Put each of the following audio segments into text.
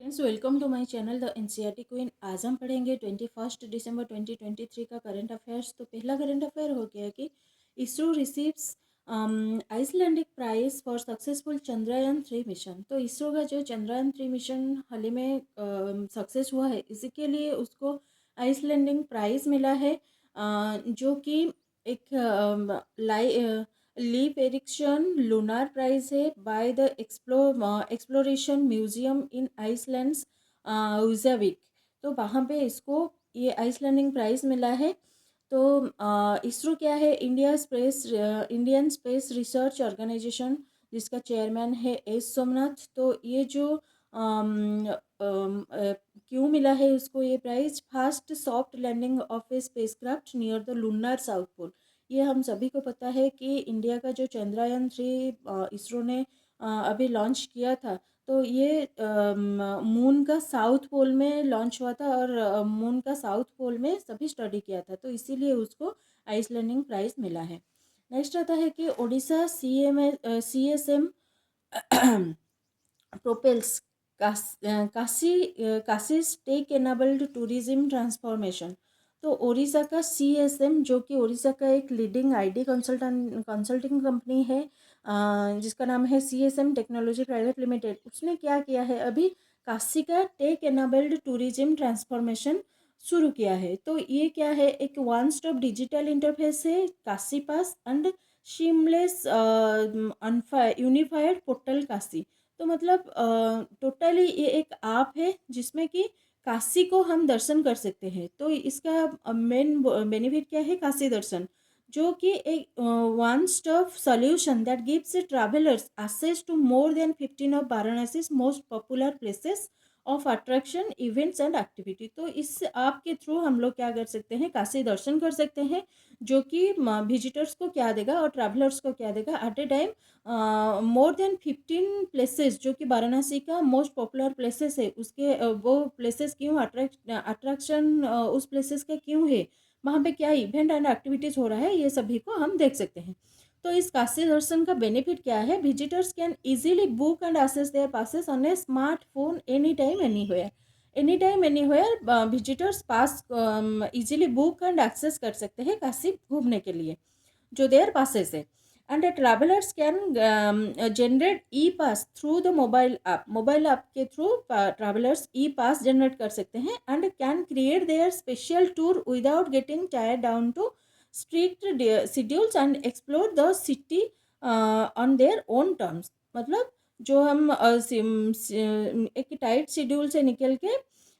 Friends, welcome to my channel the NCERT queen. आज हम पढ़ेंगे 21 दिसंबर 2023 का करंट अफेयर्स। तो पहला करंट अफेयर हो गया कि ISRO receives Icelandic prize for successful Chandrayaan 3 mission. तो इसरो का जो चंद्रयान 3 मिशन हाल ही में सक्सेस हुआ है, इसी के लिए उसको आइसलैंडिक प्राइज मिला है, जो कि एक लीप एरिक्सन लूनार प्राइज है by the exploration museum in Iceland's Husavik. तो वहाँ पे इसको ये आइसलैंडिक प्राइज मिला है। तो इसरो क्या है, इंडियन स्पेस रिसर्च ऑर्गेनाइजेशन, जिसका चेयरमैन है एस सोमनाथ। तो ये जो क्यों मिला है उसको ये prize, fast soft landing of a spacecraft near the lunar south pole. ये हम सभी को पता है कि इंडिया का जो चंद्रयान 3 इसरो ने अभी लॉन्च किया था, तो ये मून का साउथ पोल में लॉन्च हुआ था और मून का साउथ पोल में सभी स्टडी किया था, तो इसीलिए उसको आइसलैंडिंग प्राइज मिला है। नेक्स्ट आता है कि Odisha CSM propels Kashi tech enabled tourism transformation. तो ओडिशा का CSM, जो कि ओडिशा का एक लीडिंग IT कंसल्टिंग कंपनी है, जिसका नाम है CSM टेक्नोलॉजी प्राइवेट लिमिटेड, उसने क्या किया है, अभी काशी का टेक एनाबल्ड टूरिज्म ट्रांसफॉर्मेशन शुरू किया है। तो ये क्या है, एक वन स्टॉप डिजिटल इंटरफेस है, Kashi pass and seamless unified portal Kashi. तो मतलब टोटली ये एक ऐप है जिसमें कि काशी को हम दर्शन कर सकते हैं। तो इसका मेन बेनिफिट क्या है, काशी दर्शन, जो कि एक one stop solution that gives travellers access to more than 15 of Varanasi's most popular places of attraction events and activity. तो इस ऐप के थ्रू हम लोग क्या कर सकते हैं, काशी दर्शन कर सकते हैं, जो कि विजिटर्स को क्या देगा और ट्रैवलर्स को क्या देगा, at a time more than 15 places, जो कि वाराणसी का मोस्ट पॉपुलर प्लेसेस है, उसके वो प्लेसेस क्यों अट्रैक्शन उस प्लेसेस का क्यों है, वहाँ पे क्या इवेंट एंड एक्टिविटीज़ हो रहा है, ये सभी को हम देख सकते हैं। तो इस काशी दर्शन का बेनिफिट क्या है, visitors can easily book and access their passes on a smartphone any time anywhere visitors pass easily book and access कर सकते हैं काशी घूमने के लिए, जो देयर पासेस है। And travellers can generate e pass through the mobile app के थ्रू ट्रैवलर्स ई पास जनरेट कर सकते हैं and can create their special tour without getting tired down to strict schedules and explore the city on their own terms. मतलब जो हम एक tight schedule से निकल के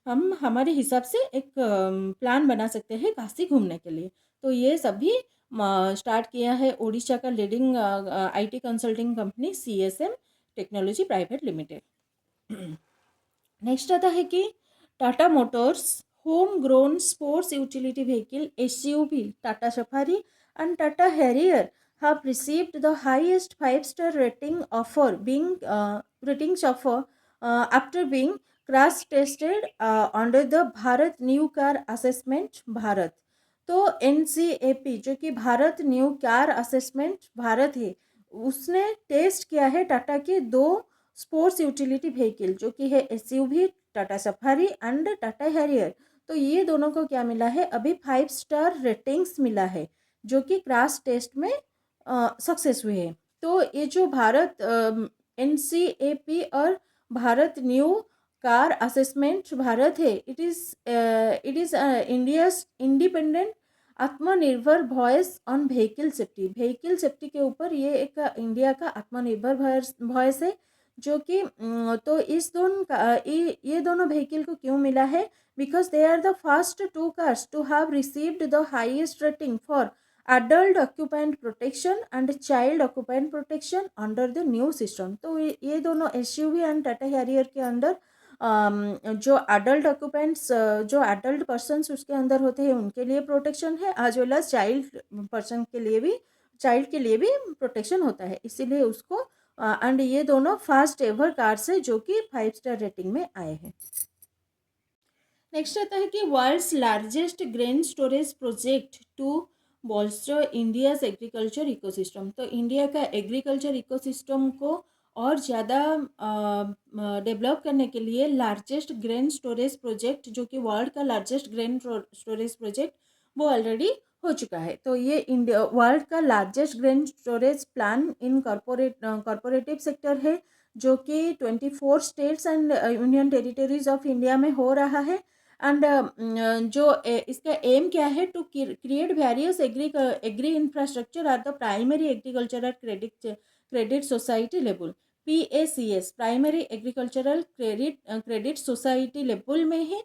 हम हमारे हिसाब से एक प्लान बना सकते हैं काशी घूमने के लिए। तो ये सभी स्टार्ट किया है ओडिशा का leading IT consulting company CSM technology private limited. Next आता है कि Tata Motors home grown sports utility vehicle SUV Tata safari and Tata Harrier have received the highest 5-star ratings offer after being crash tested under the Bharat new car assessment Bharat. तो NCAP, जो कि Bharat new car assessment Bharat है, उसने test किया है टाटा के 2 sports utility vehicle, जो कि है SUV Tata safari and Tata Harrier. तो ये दोनों को क्या मिला है, अभी 5-स्टार रेटिंग्स मिला है, जो कि क्रैश टेस्ट में सक्सेस हुए हैं। तो ये जो भारत NCAP और Bharat new car assessment Bharat है, इट इज़ इंडियाज इंडिपेंडेंट आत्मनिर्भर वॉइस ऑन व्हीकल सेफ्टी के ऊपर ये एक इंडिया का आत्मनिर्भर वॉइस है, जो कि तो ये दोनों व्हीकल को क्यों मिला है, because they are the first 2 cars to have received the highest rating for adult occupant protection and child occupant protection under the new system। तो ये दोनों SUV एंड टाटा हैरियर के अंदर जो अडल्ट ऑक्यूपेंट्स, जो अडल्ट पर्सनस उसके अंदर होते हैं, उनके लिए प्रोटेक्शन है, एज वेल एज चाइल्ड के लिए भी प्रोटेक्शन होता है, इसीलिए उसको एंड ये दोनों फर्स्ट एवर कार्स है जो कि 5-स्टार रेटिंग में आए हैं। नेक्स्ट आता है कि world's largest grain storage project to bolster India's agriculture ecosystem. तो इंडिया का एग्रीकल्चर इकोसिस्टम को और ज़्यादा डेवलप करने के लिए लार्जेस्ट ग्रेन स्टोरेज प्रोजेक्ट, जो कि वर्ल्ड का लार्जेस्ट ग्रेन स्टोरेज प्रोजेक्ट, वो ऑलरेडी हो चुका है। तो ये इंडिया वर्ल्ड का largest grain storage plan in cooperative sector है, जो कि 24 states and union territories of India में हो रहा है। एंड इसका एम क्या है, to create various agri infrastructure at the primary agricultural credit society level, PACS, primary agricultural credit society level में ही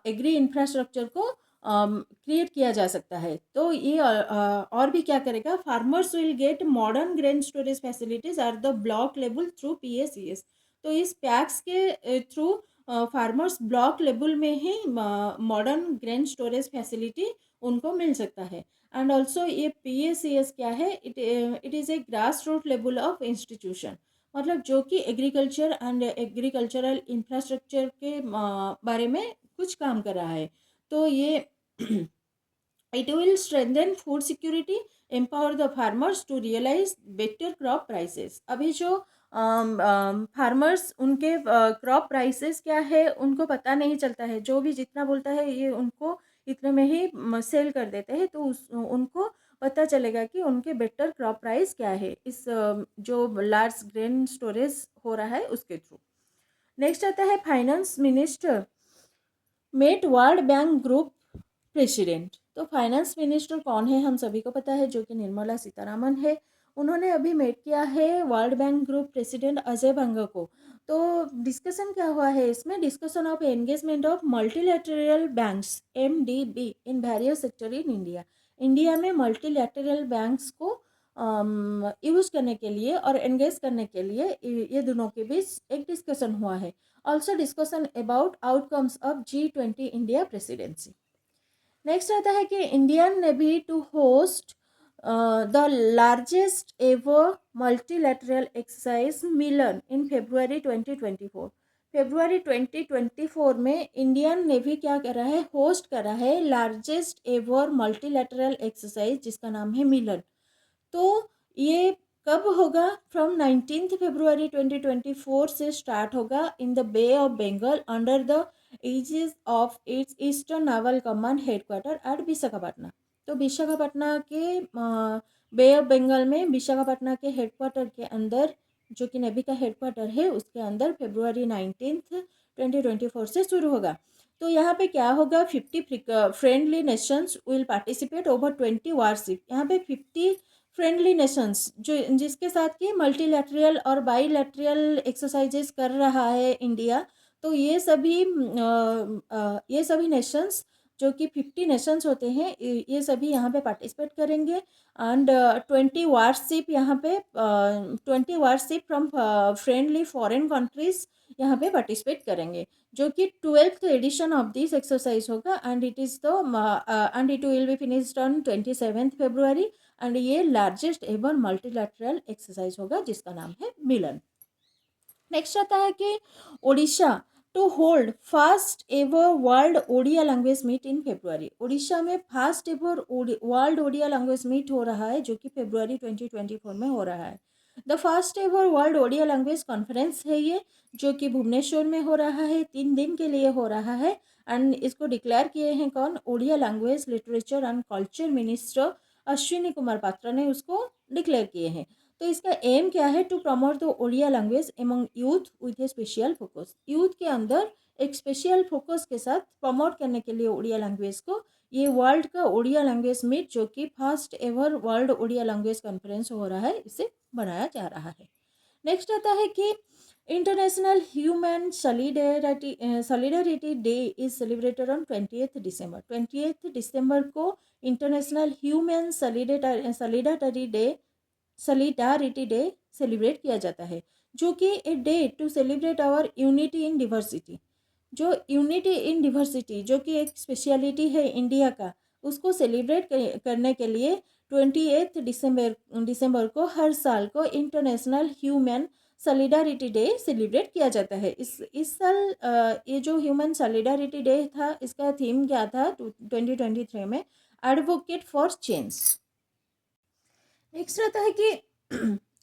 एग्री इंफ्रास्ट्रक्चर को क्रिएट किया जा सकता है। तो ये और भी क्या करेगा, farmers will get modern grain storage facilities at the block level through PACS। तो इस पैक्स के थ्रू फार्मर्स ब्लॉक लेवल में ही मॉडर्न ग्रेन स्टोरेज फैसिलिटी उनको मिल सकता है। एंड ऑल्सो ये PACS क्या है, it is a grass root level of institution, मतलब जो कि एग्रीकल्चर एंड एग्रीकल्चरल इंफ्रास्ट्रक्चर के बारे में कुछ काम कर रहा है। तो ये it will strengthen food security, empower the farmers to realise better crop prices. अभी जो फार्मर्स उनके क्रॉप प्राइसेस क्या है उनको पता नहीं चलता है, जो भी जितना बोलता है ये उनको इतने में ही सेल कर देते हैं। तो उनको पता चलेगा कि उनके बेटर क्रॉप प्राइस क्या है इस जो लार्ज ग्रेन स्टोरेज हो रहा है उसके थ्रू। नेक्स्ट आता है finance minister met world bank group president. तो फाइनेंस मिनिस्टर कौन है, हम सभी को पता है, जो कि निर्मला सीतारामन है। उन्होंने अभी मेट किया है World bank group president Ajay Banga को। तो डिस्कशन क्या हुआ है इसमें, discussion of engagement of multilateral banks MDB in various sector in India. India में मल्टीलैटरल बैंक्स को यूज करने के लिए और एंगेज करने के लिए ये दोनों के बीच एक डिस्कशन हुआ है। Also discussion about outcomes of G20 India presidency. Next आता है कि Indian navy to host the largest ever multilateral exercise Milan in February 2024। February 2024 में इंडियन नेवी क्या कर रहा है, होस्ट कर रहा है लार्जेस्ट एवर मल्टीलैटरल एक्सरसाइज जिसका नाम है मिलन। तो ये कब होगा, फ्रॉम 19 फरवरी 2024 से स्टार्ट होगा in the bay of Bengal under the aegis of its eastern naval command headquarter at Visakhapatnam. तो विशाखापट्टनम के बे ऑफ बंगाल में विशाखापट्टनम के हेडक्वार्टर के अंदर, जो कि नेवी का हेडक्वार्टर है, उसके अंदर February 19 2024 से शुरू होगा। तो यहाँ पे क्या होगा, 50 friendly Nations will participate over 20 warship. यहाँ पे 50 फ्रेंडली नेशंस जो जिसके साथ कि मल्टीलैटरल और बाईलैटरल एक्सरसाइजेस कर रहा है इंडिया। तो ये सभी नेशंस जो कि 50 नेशंस होते हैं, ये सभी यहाँ पे पार्टिसिपेट करेंगे। एंड 20 वारशिप यहाँ पे 20 warship from friendly foreign countries यहाँ पे पार्टिसिपेट करेंगे, जो कि 12th edition of this exercise होगा। And it will be finished on 27 February. And ये लार्जेस्ट एवर मल्टीलैटरल एक्सरसाइज होगा जिसका नाम है मिलन। नेक्स्ट आता है कि Odisha to hold first ever world Odia language meet in February। Odisha में first ever world Odia language meet हो रहा है, जो कि February 2024 में हो रहा है। The first ever world Odia language conference है ये, जो कि भुवनेश्वर में हो रहा है, 3 दिन के लिए हो रहा है। एंड इसको डिक्लेयर किए हैं कौन, Odia language literature and culture minister Ashwini Kumar Patra ने उसको डिक्लेयर किए हैं। तो इसका एम क्या है, to promote the Odia language among youth with a special focus. Youth के अंदर एक स्पेशल फोकस के साथ प्रमोट करने के लिए ओडिया लैंग्वेज को, ये वर्ल्ड का ओडिया लैंग्वेज मीट, जो कि first ever world Odia language conference हो रहा है, इसे बनाया जा रहा है। नेक्स्ट आता है कि international human solidarity day is celebrated on 20th December. 20th दिसंबर को international human solidarity day celebrate किया जाता है, जो कि a day to celebrate our unity in diversity. जो यूनिटी इन डिवर्सिटी जो कि एक स्पेशलिटी है इंडिया का, उसको सेलिब्रेट करने के लिए 28 दिसंबर को हर साल को international human solidarity day celebrate किया जाता है। इस साल ये जो ह्यूमन सॉलिडारिटी डे था, इसका थीम क्या था 2023 में, एडवोकेट फॉर चेंज। नेक्स्ट आता है कि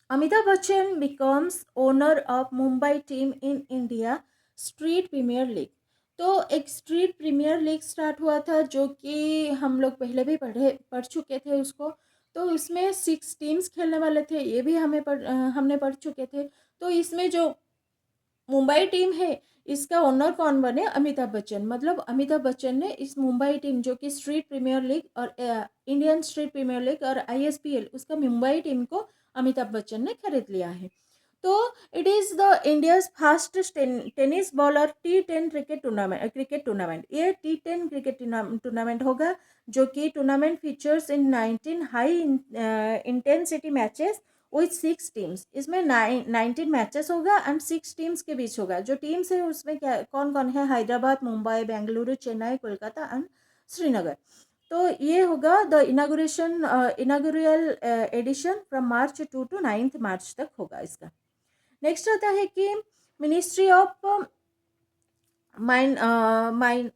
Amitabh Bachchan becomes owner of Mumbai team in India street premier league. तो एक स्ट्रीट प्रीमियर लीग स्टार्ट हुआ था, जो कि हम लोग पहले भी पढ़ चुके थे उसको। तो इसमें 6 टीम्स खेलने वाले थे, ये भी हमने पढ़ चुके थे। तो इसमें जो मुंबई टीम है, इसका ओनर कौन बने? अमिताभ बच्चन। मतलब अमिताभ बच्चन ने इस मुंबई टीम, जो कि स्ट्रीट प्रीमियर लीग और इंडियन स्ट्रीट प्रीमियर लीग और आईएसपीएल, उसका मुंबई टीम को अमिताभ बच्चन ने खरीद लिया है। तो it is the India's fastest tennis bowler T10 cricket tournament. ये T10 क्रिकेट टूर्नामेंट होगा, जो कि tournament features in 19 high intensity matches with 6 teams. इसमें 19 मैचेस होगा एंड 6 टीम्स के बीच होगा। जो टीम्स है उसमें क्या कौन कौन है? हैदराबाद, मुंबई, बेंगलुरु, चेन्नई, कोलकाता एंड श्रीनगर। तो ये होगा the inaugural edition from March 2 to 9 मार्च तक होगा इसका। नेक्स्ट आता है कि ministry of mine mine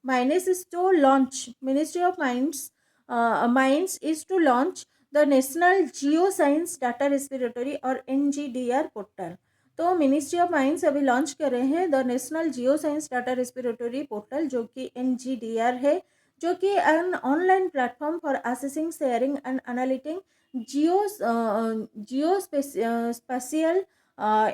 minus is to launch ministry of mines is to launch the national geo science data respiratory और NGDR पोर्टल। तो मिनिस्ट्री ऑफ माइंस अभी लॉन्च कर रहे हैं the national geo science data respiratory portal, जो कि NGDR है, जो कि an online platform for assessing, sharing and analysing geo geospatial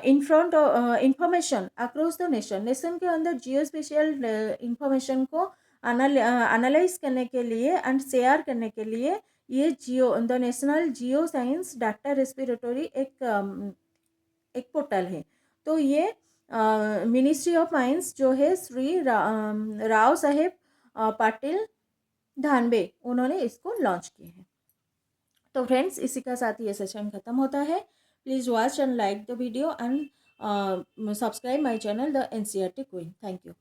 in front information across the nation के अंदर जियो स्पेशियल इंफॉर्मेशन को एनालाइज करने के लिए एंड शेयर करने के लिए ये geo the national geo science data repository एक पोर्टल है। तो ये मिनिस्ट्री ऑफ माइंस जो है श्री राव साहेब पाटिल धानबे, उन्होंने इसको लॉन्च किए हैं। तो फ्रेंड्स, इसी का साथ ये सेशन खत्म होता है। Please watch and like the video and subscribe my channel the NCERT queen. Thank you.